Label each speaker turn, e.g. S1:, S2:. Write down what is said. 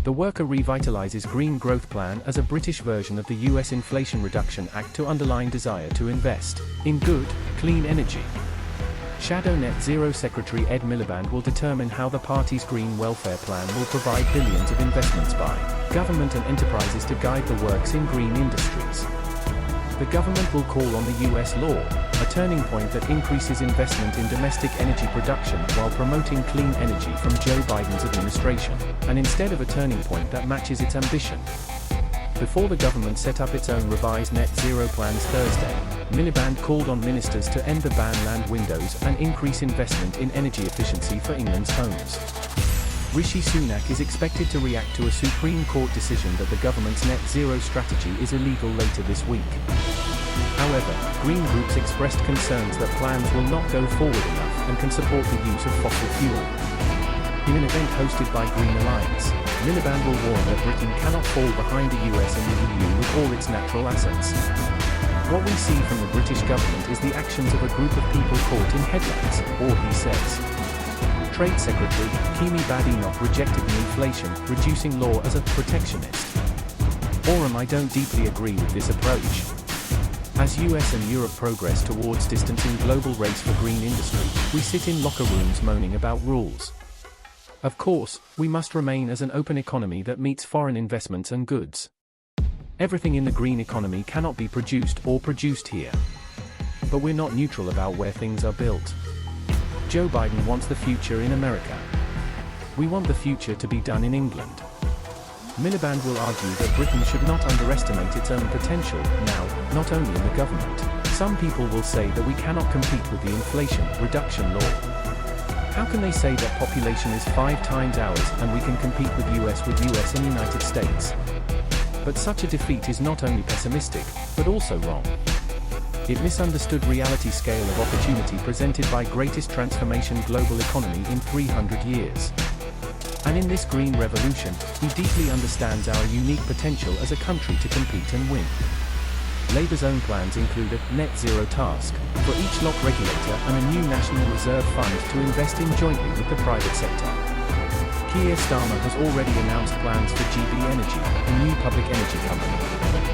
S1: The worker revitalizes Green Growth Plan as a British version of the US Inflation Reduction Act to underline desire to invest in good, clean energy. Shadow Net Zero Secretary Ed Miliband will determine how the party's Green Welfare Plan will provide billions of investments by government and enterprises to guide the works in green industries. The government will call on the US law, a turning point that increases investment in domestic energy production while promoting clean energy from Joe Biden's administration, and instead of a turning point that matches its ambition. Before the government set up its own revised net zero plans Thursday, Miliband called on ministers to end the ban land windows and increase investment in energy efficiency for England's homes. Rishi Sunak is expected to react to a Supreme Court decision that the government's net zero strategy is illegal later this week. However, Green groups expressed concerns that plans will not go forward enough and can support the use of fossil fuel. In an event hosted by Green Alliance, Miliband will warn that Britain cannot fall behind the US and the EU with all its natural assets. What we see from the British government is the actions of a group of people caught in headlines, or he says. Trade Secretary Kemi Badenoch rejected the inflation reducing law as a protectionist. Orum I don't deeply agree with this approach. As US and Europe progress towards distancing global race for green industry, we sit in locker rooms moaning about rules. Of course, we must remain as an open economy that meets foreign investments and goods. Everything in the green economy cannot be produced here. But we're not neutral about where things are built. Joe Biden wants the future in America. We want the future to be done in England. Miliband will argue that Britain should not underestimate its own potential, now, not only in the government. Some people will say that we cannot compete with the Inflation Reduction Law. How can they say that population is 5 times ours and we can compete with US and United States? But such a defeat is not only pessimistic, but also wrong. It misunderstood reality scale of opportunity presented by greatest transformation global economy in 300 years. And in this green revolution, he deeply understands our unique potential as a country to compete and win. Labour's own plans include a net zero task for each lock regulator and a new national reserve fund to invest in jointly with the private sector. Keir Starmer has already announced plans for GB Energy, a new public energy company.